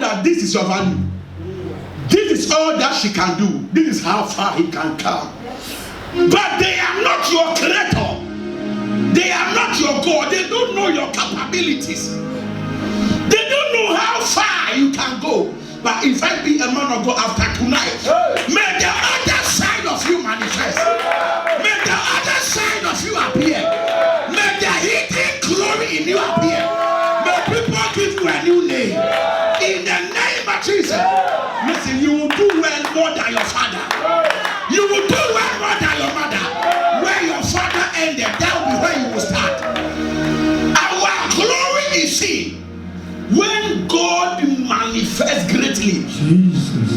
that this is your value. This is all that she can do. This is how far he can come. But they are not your creator. They are not your God. They don't know your capabilities. They don't know how far you can go. But if I be a man of God after tonight, may the other side of you manifest. May the other side of you appear. May the hidden glory in you appear. May people give you a new name. In the name of Jesus. Listen, you will do well more than your father. You will do well more than your mother. Where your father ended, that will be where you will start. Our glory is seen when God manifests greatly. Jesus.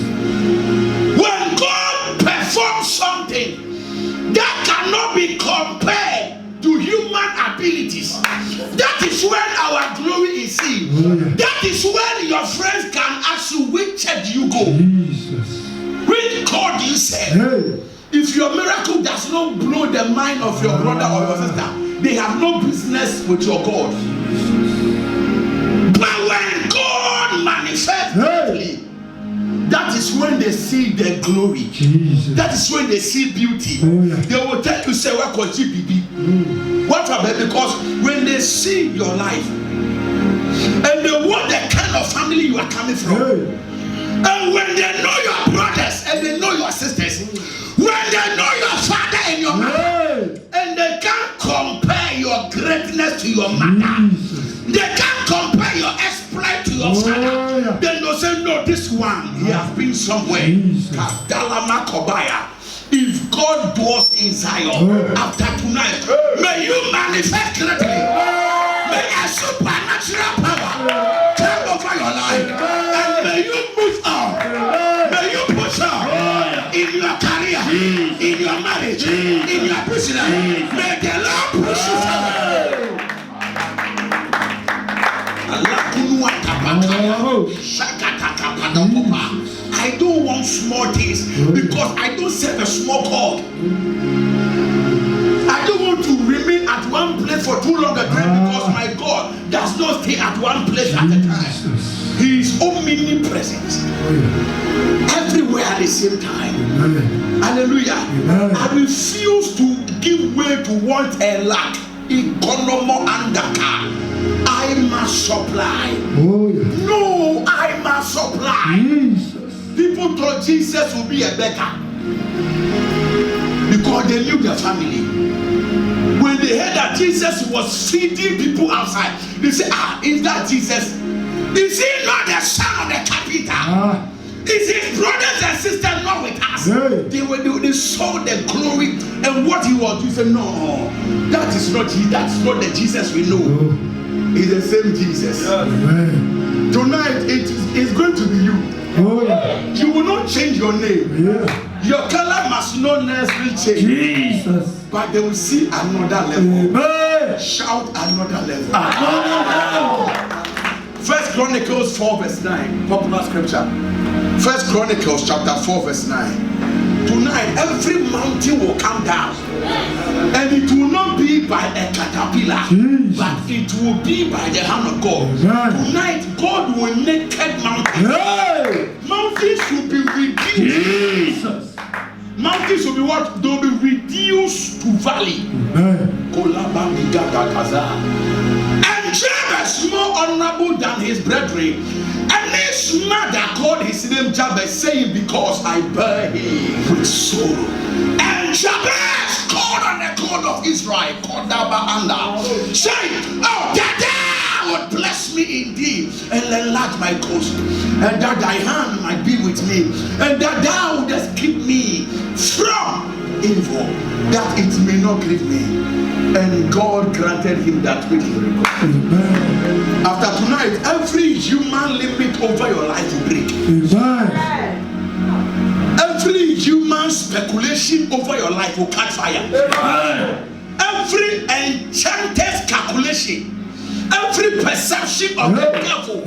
When God performs something that cannot be compared to human abilities, that is when our glory is seen. That is when your friends can ask you, which church do you go? Jesus. Which God you serve? Hey. If your miracle does not blow the mind of your brother or your sister, they have no business with your God. But when God manifests greatly, that is when they see the glory. Jesus. That is when they see beauty. They will tell you, say, what could you be? What about? Because when they see your life and they want the kind of family you are coming from, and when they know your brothers and they know your sisters, when they know your father and your mother, and they can't compare your greatness to your mother, they can't compare your exploit to your father, then they'll say, no, this one, he has been somewhere. If God dwells in Zion after tonight, may you manifest greatly. May a supernatural power come over your life, and may you move on. May you push on in your career, in your marriage, in your business. May the Lord push you forward. I don't want small things because I don't serve a small God. I don't want to remain at one place for too long a time because my God does not stay at one place at a time. He is omnipresent, everywhere at the same time. Hallelujah. I refuse to give way to want and lack. Economo andaka. I must supply. No, I must supply. People thought Jesus would be a beggar because they knew their family. When they heard that Jesus was feeding people outside, they said, is that Jesus? Is he not the son of the carpenter? Is his brothers and sisters not with us? They saw the glory and what he was doing. They said, no, that is not he. That's not the Jesus we know. It's the same Jesus. Tonight it is going to be you. You will not change your name. Your color must not necessarily change. Jesus. But they will see another level. Shout another level. First Chronicles 4 verse 9. Popular scripture. First Chronicles chapter 4 verse 9. Tonight every mountain will come down. And it will not be by a caterpillar, but it will be by the hand of God. Tonight God will naked mountains. Mountains will be reduced. Mountains will be what? They will be reduced to valley. And Jabez, more honorable than his brethren, and his mother called his name Jabez, saying, because I bear him with sorrow. And Jabez called on the God of Israel, saying, oh, that thou would bless me indeed and enlarge my coast, and that thy hand might be with me, and that thou wouldest keep me from evil, that it may not grieve me. And God granted him that which he requested. After tonight, every human limit over your life will break. Every human speculation over your life will catch fire. Every enchanted calculation, every perception of the devil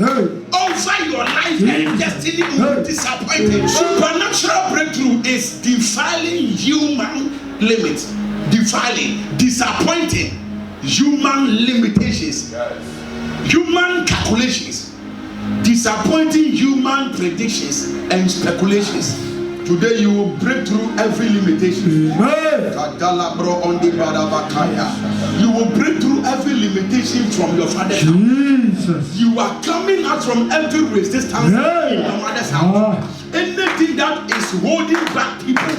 over your life and destiny will be disappointed. Supernatural breakthrough is defiling human limits. Defiling, disappointing human limitations, human calculations, disappointing human predictions and speculations. Today you will break through every limitation. You will break through every limitation from your father's house. You are coming out from every resistance in your mother's house. Anything that is holding back people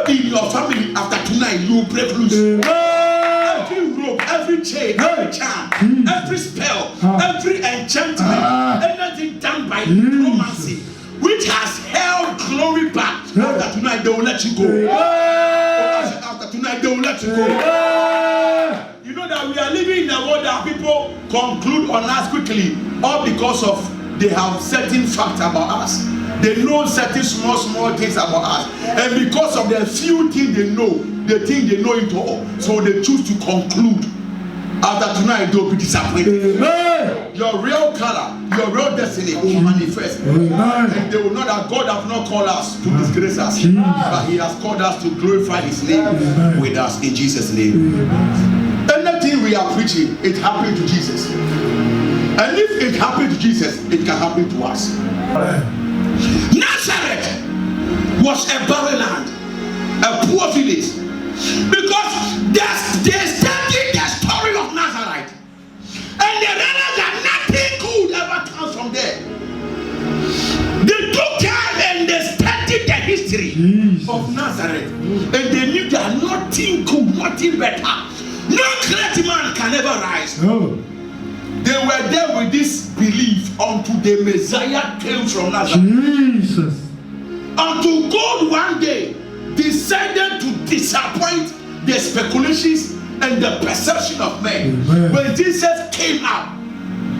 in your family, after tonight you will break loose. Every rope, every chain, every charm, every spell, every enchantment, anything done by necromancy, which has held glory back, after tonight they will let you go. After tonight they will let you go. You know that we are living in a world that people conclude on us quickly, all because of they have certain facts about us. They know certain small things about us, and because of the few things they know, they think they know it all, so they choose to conclude. After tonight, they'll be disappointed. Your real color, your real destiny will manifest. And they will know that God has not called us to disgrace us, but He has called us to glorify His name with us in Jesus' name. Anything we are preaching, it happened to Jesus. And if it happened to Jesus, it can happen to us. Nazareth was a barren land, a poor village, because they studied the story of Nazareth and they realized that nothing good ever comes from there. They took time and they studied the history of Nazareth, and they knew that nothing good, nothing better, no great man can ever rise. They were there with this belief until the Messiah came from Nazareth. Until God one day decided to disappoint the speculations and the perception of men. When Jesus came out,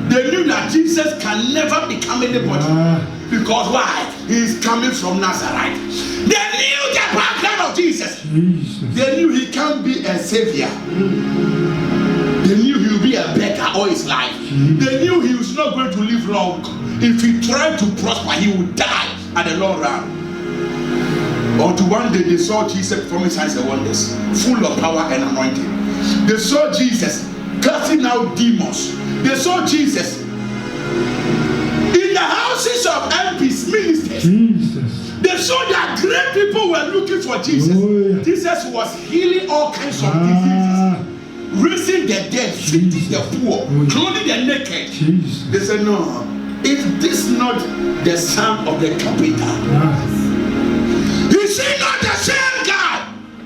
they knew that Jesus can never become anybody. Because why? He is coming from Nazareth. They knew the background of Jesus. They knew he can't be a savior. They knew he would be a beggar all his life. They knew he was not going to live long. If he tried to prosper, he would die at the long run. Until one day they saw Jesus performing signs and wonders, full of power and anointing. They saw Jesus casting out demons. They saw Jesus in the houses of MPs, ministers. They saw that great people were looking for Jesus. Jesus was healing all kinds of diseases, raising the dead, feeding the poor, clothing the naked. They said, no, is this not the son of the carpenter? Is he not the same God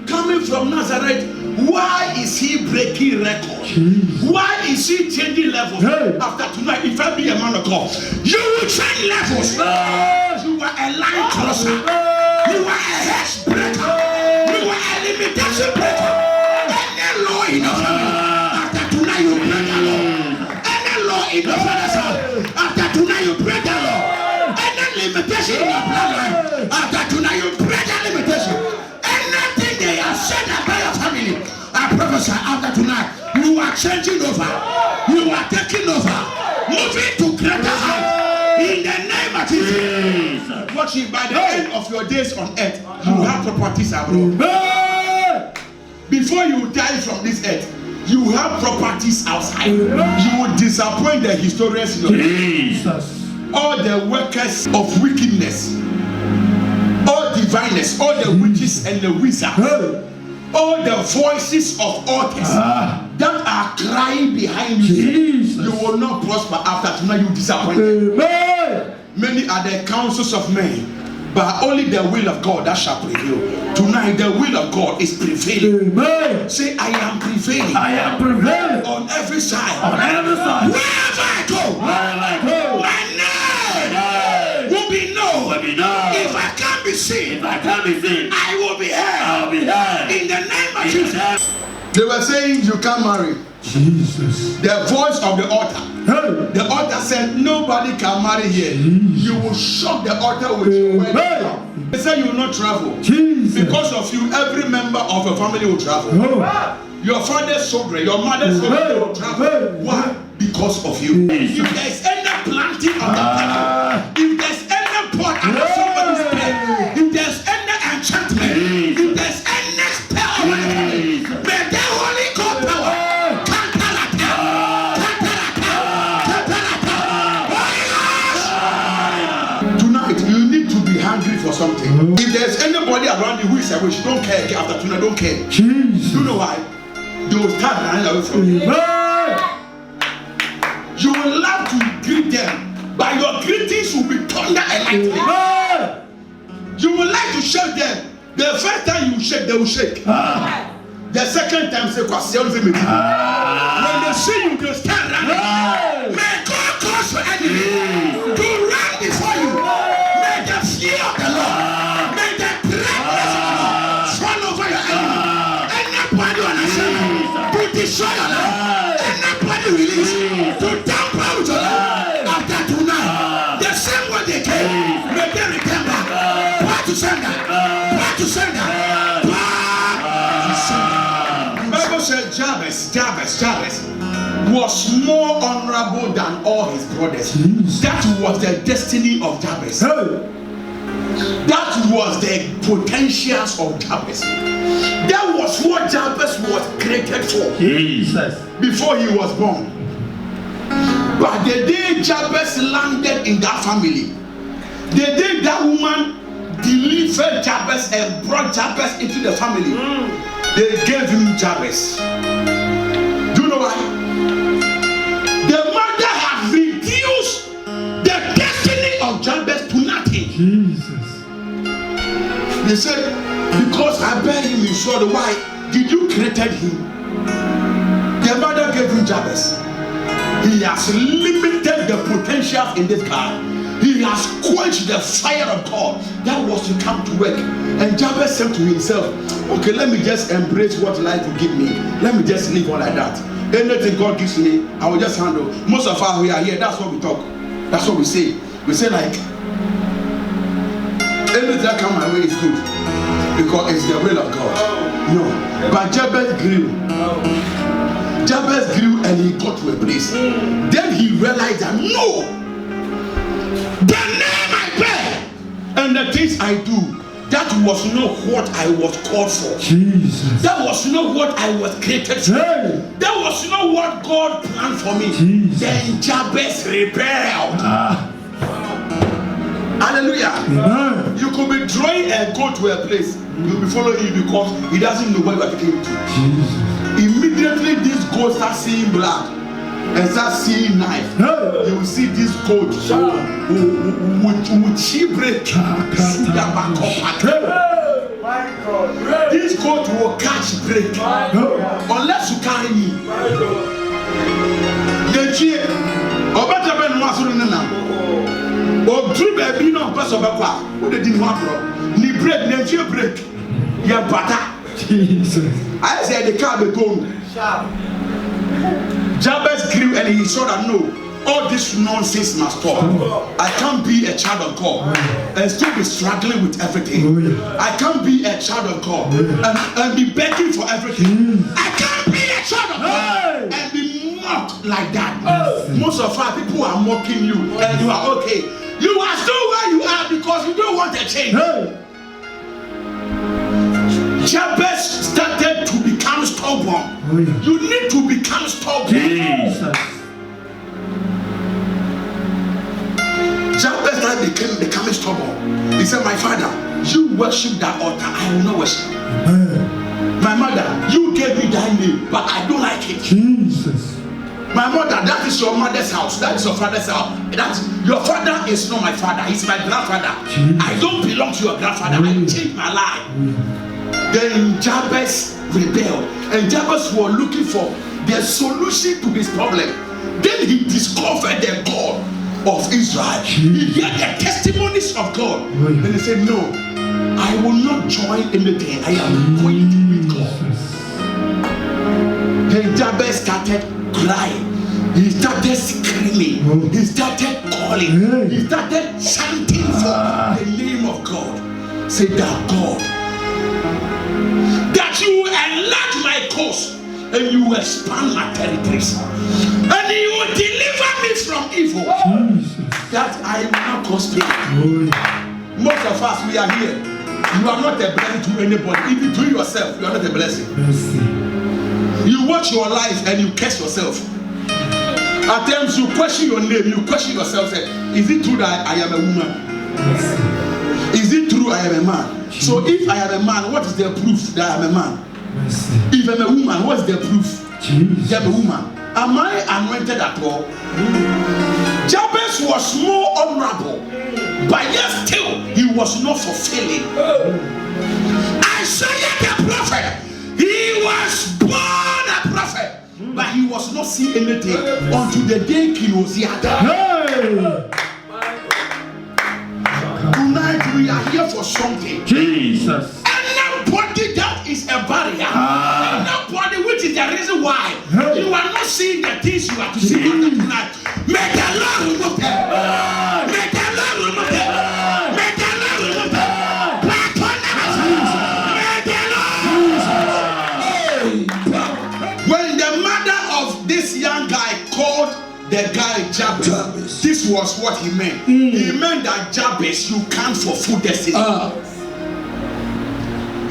coming from Nazareth? Why is he breaking records? Why is he changing levels? After tonight, if I be a man of God, you will change levels. You are a line crosser. You are a hedge breaker. You are a limitation breaker. Any law in your family, after tonight you break the law. Any law in your father's house, after tonight you break the law. Any limitation in your bloodline, after tonight you break the limitation. Anything they have said about your family, I prophesy after tonight, you are changing over. You are taking over. Moving to greater heights. In the name of Jesus. Watch it, by the end of your days on earth, you have properties abroad. Before you die from this earth, you have properties outside. You will disappoint the historians in your life. All the workers of wickedness, all diviners, all the witches and the wizards, all the voices of authors that are crying behind you, you will not prosper. After tonight, you disappoint them. Many are the counsels of men, but only the will of God that shall prevail. Tonight, the will of God is prevailing. Say, I am prevailing. I am prevailing on every side. on every side. Wherever I go, my name will be known. If I can't be seen, I will be heard. In the name of Jesus. They were saying you can't marry. Jesus. The voice of the altar. The altar said nobody can marry here. You will shock the altar with your wedding. They said you will not travel. Because of you, every member of your family will travel. Your father's children, your mother's children will travel. Why? Because of you. If there is any planting of the temple, if there's any pot under somebody's bed, if there's any enchantment, if there's any spell, may the Holy Ghost power around you who is a witch, don't care. After tonight, don't care. Jesus. You know why? They will start running away from you. Amen. You will love to greet them, but your greetings will be thunder and lightning. Amen. You will like to shake them. The first time you shake, they will shake. The second time, say, when they see you, they start running. May God cause your enemy to run before you. May the fear of the Lord, may the greatness of the Lord fall over your enemy. Anybody on assignment to destroy your life, anybody release to tamper with your life after tonight, the same way they came, may they return back. Back to sender, back to sender, back to sender. Bible said Jabez was more honorable than all his brothers. That was the destiny of Jabez. That was the potentials of Jabez. That was what Jabez was created for. Jesus. Before he was born. But the day Jabez landed in that family, the day that woman delivered Jabez and brought Jabez into the family, they gave him Jabez. Do you know why? The mother had reduced the destiny of Jabez to nothing. Jesus. They said, because I bear him in sorrow, why did you created him? The mother gave him Jabez. He has limited the potential in this guy. He has quenched the fire of God that was to come to work. And Jabez said to himself, okay, let me just embrace what life will give me. Let me just live on like that. Anything God gives me, I will just handle. Most of us, we are here, that's what we talk. That's what we say. We say like, anything that comes my way is good. Because it's the will of God. No. But Jabez grew. Jabez grew and he got to a place. Then he realized that no, the name I bear and the things I do, that was not what I was called for. Jesus. That was not what I was created for. Hey. That was not what God planned for me. Jesus. Then Jabez rebelled. Hallelujah. Amen. You could be drawing a goat to a place. He will be following you because he doesn't know where you are taking him to. Jesus. Immediately this goat starts seeing blood and starts seeing knife. Hey. You will see this goat with she break. This goat will catch break unless you carry me. Oh, true baby, no person of what did you want? Ni break, ni break. Ya butter. Jesus. I said the car be gone. Jabez grew and he saw that no, all this nonsense must stop. I can't be a child of God and still be struggling with everything. I can't be a child of God and be begging for everything. I can't be a child of God and be mocked like that. Most of our people are mocking you and you are okay. You are still where you are because you don't want a change. Jabez started to become stubborn. You need to become stubborn. Jesus. Jabez started becoming stubborn. He said, my father, you worship that altar, I will not worship. My mother, you gave me that name, but I don't like it. Jesus. My mother, that is your mother's house. That is your father's house. Your father is not my father. He's my grandfather. I don't belong to your grandfather. I changed my life. Then Jabez rebelled. And Jabez was looking for the solution to his problem. Then he discovered the God of Israel. He heard the testimonies of God. And he said, no, I will not join anything. I am going to meet God. Then Jabez started crying. He started screaming. He started calling. He started chanting for the name of God. Say that God, that you will enlarge my coast and you will expand my territories and you will deliver me from evil, that I will not cause pain. Most of us, we are here. You are not a blessing to anybody. If you do yourself, you are not a blessing. You watch your life and you curse yourself. At times you question your name, you question yourself. Say, is it true that I am a woman? Is it true I am a man? So if I am a man, what is the proof that I am a man? Mercy. If I'm a woman, what is the proof Jesus. that I'm a woman? Am I anointed at all? Jabez was more honorable, but yet still he was not fulfilling. Isaiah the prophet, he was born a prophet, but he was not seeing anything until the day King Uzziah died. Hey. Tonight we are here for something. Jesus. Anybody that is a barrier, anybody which is the reason why you are not seeing the things you are to see after tonight, may the Lord remove them. May the Lord remove them. May the Lord remove them. May the Lord. When the mother of this young guy called the guy Jabez, this was what he meant. He meant that Jabez, you can't fulfill destiny.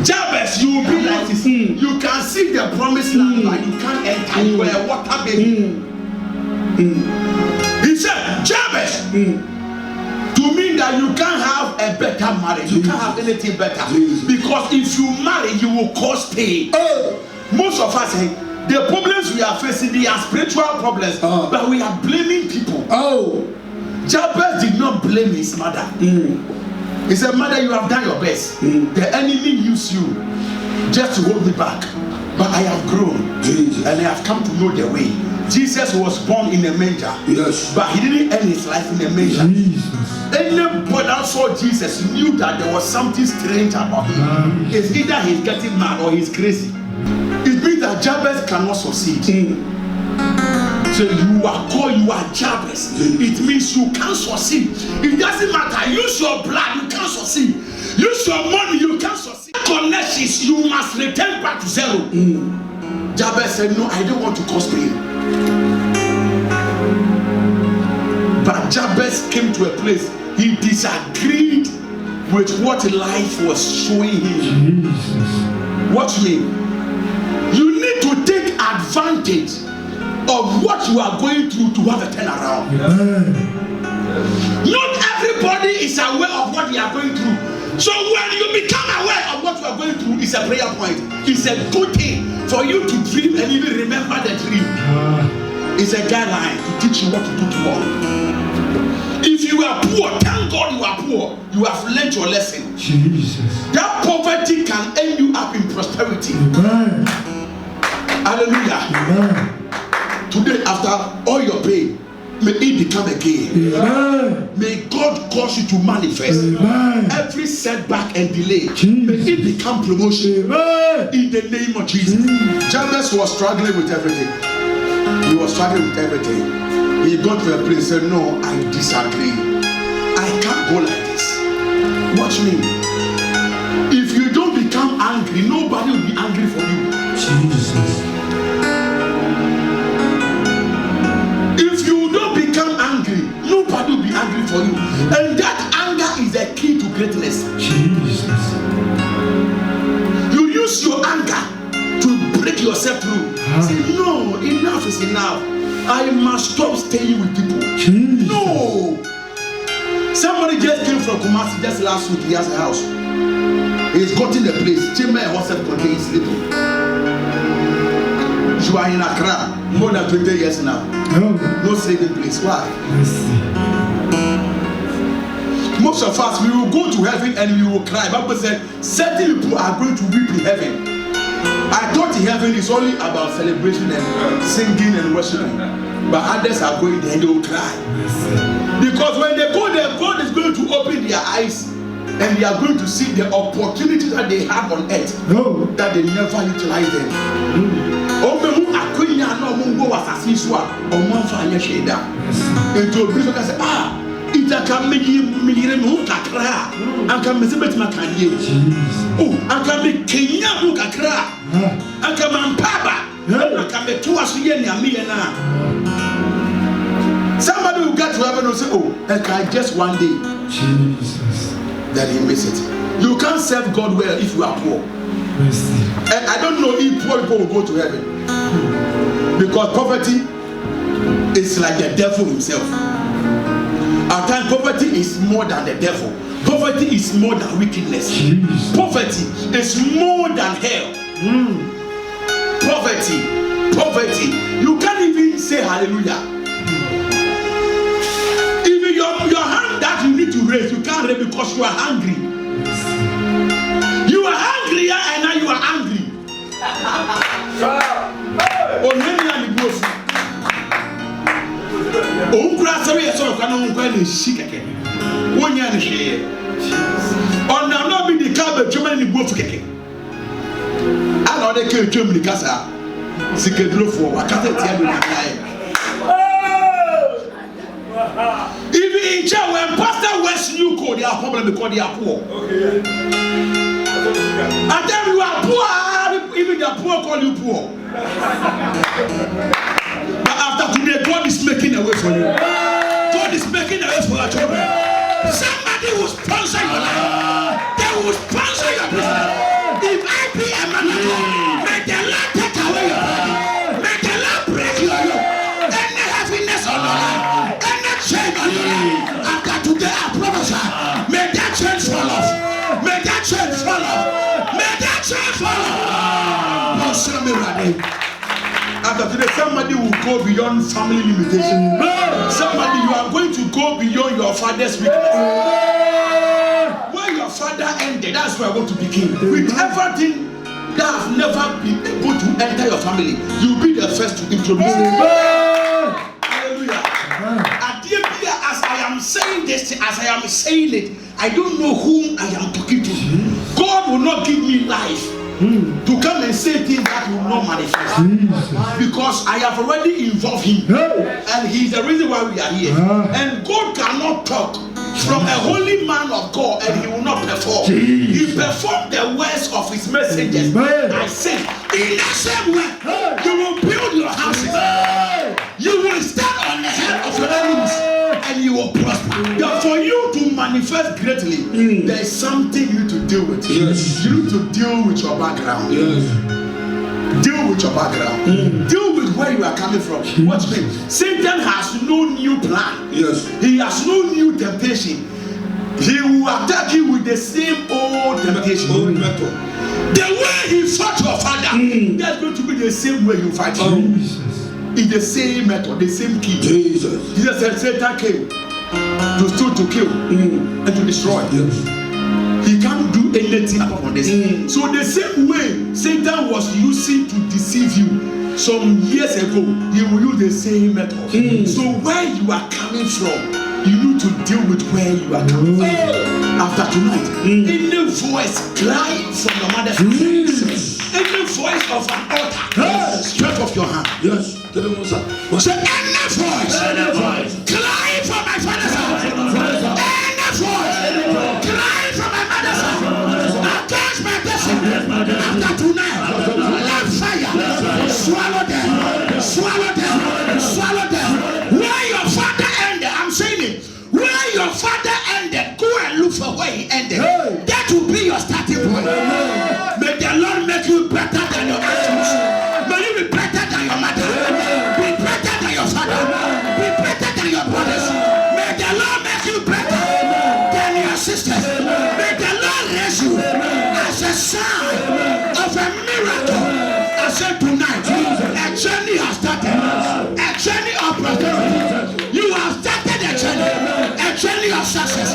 Jabez, you will be like this. You can see the promised land, but you can't enter. You are a water baby. He said, Jabez, to mean that you can't have a better marriage. You can't have anything better. Because if you marry, you will cause pain. Most of us, the problems we are facing, they are spiritual problems, but we are blaming people. Jabez did not blame his mother. He said, mother, you have done your best. The enemy used you just to hold me back. But I have grown. And I have come to know the way. Jesus was born in a manger. Yes. But he didn't end his life in a manger. Anybody that saw Jesus knew that there was something strange about him. It's either he's getting mad or he's crazy. It means that Jabez cannot succeed. So you are called, you are Jabez. It means you can't succeed. It doesn't matter. Use your blood, you can't succeed. Use your money, you can't succeed. Connections, you must return back to zero. Jabez said, no, I don't want to cause pain. But Jabez came to a place, he disagreed with what life was showing him. Watch me. You need to take advantage of what you are going through to have a turnaround. Not everybody is aware of what they are going through. So when you become aware of what you are going through, it's a prayer point. It's a good thing for you to dream and even remember the dream. It's a guideline to teach you what to do tomorrow. If you are poor, thank God you are poor. You have learned your lesson. Jesus. That poverty can end you up in prosperity. Amen. Hallelujah. Amen. Today, after all your pain, may it become a gain. Amen. May God cause you to manifest. Amen. Every setback and delay, Jesus. may it become promotion. Amen. In the name of Jesus. Jabez was struggling with everything. He was struggling with everything. He got to a place and said, no, I disagree. I can't go like this. Watch me. If you don't become angry, nobody will be angry for you. Jesus. If you don't become angry, nobody will be angry for you. And that anger is the key to greatness. Jesus. You use your anger to break yourself through. Say, no, enough is enough. I must stop staying with people. Jesus. No. Somebody just came from Kumasi just last week. He has a house. He's gotten a place. Chamber and WhatsApp contains sleeping. You are in Accra more than 20 years now. No saving place. Why? Most of us, we will go to heaven and we will cry. Bible said certain people are going to weep in heaven. I thought in heaven is only about celebration and singing and worshiping. But others are going there and they will cry. Because when they go there, God is going to open their eyes and they are going to see the opportunities that they have on earth that they never utilize them. It can make me kakra. I can miss it my candy. Oh, I can make Kenya kakra. I can man papa. I can make 2 hours here near me now. Somebody will get to heaven and say, oh, I can just one day. Jesus. Then he miss it. You can't serve God well if you are poor. And I don't know if poor people will go to heaven. Because poverty is like the devil himself. At times, poverty is more than the devil. Poverty is more than wickedness. Jesus. Poverty is more than hell. Poverty. You can't even say hallelujah. Even your hand that you need to raise, you can't raise because you are hungry. You are hungrier and now you are angry. Even in church, when pastor wears new coat, they are problem because they are poor. And then you are poor, even the poor call you poor. But after today, God is making a way for you. God is making a way for your children. Somebody will sponsor your life. They will sponsor your business. If I be a manager, may the Lord take away your body. May the Lord break your yoke. Any heaviness on your life, any chain on your life. After today, I prophesy, may that chain fall off. May that chain fall off. May that chain fall off. After today, somebody will go beyond family limitation. Somebody, you are going to go beyond your father's weakness. Where your father ended, that's where I want to begin. With everything that have never been able to enter your family, you'll be the first to introduce it. Hallelujah. As I am saying this, as I am saying it, I don't know whom I am talking to. God will not give me life to come and say things that will not manifest. Because I have already involved him. And he is the reason why we are here. And God cannot talk from a holy man of God and he will not perform. He performed the words of his messengers. I say, in the same way, you will build your houses. You will stand on the head of your enemies and you will prosper. But for you to manifest greatly, there is something you need to deal with. Yes. You need to deal with your background. Yes. Deal with your background. Deal with where you are coming from. Watch me. Satan has no new plan. Yes. He has no new temptation. He will attack you with the same old temptation. Old method. The way he fought your father, that's going to be the same way you fight him. It's the same method, the same key. Jesus said Satan came to steal, to kill, and to destroy. Yes. He can't do anything apart from this. So the same way Satan was using to deceive you some years ago, he will use the same method. So where you are coming from, you need to deal with where you are coming from. After tonight, any voice crying from your mother's house, any voice of an altar, stretch off your hand. Yes. Say any voice crying from my father's house, any voice crying from my mother's house, against my destiny. After tonight, let fire swallow them, swallow them, swallow them. Where your father ended, I'm saying it. Where your father ended, go and look for where he ended. That will be your starting point. May the Lord make you better than your parents. May you be better than your mother. Be better than your father. Be better than your brothers. May the Lord make you better than your sisters. May the Lord raise you as a sign of a miracle. I said tonight, a journey has started. A journey of prosperity. You have started a journey of success.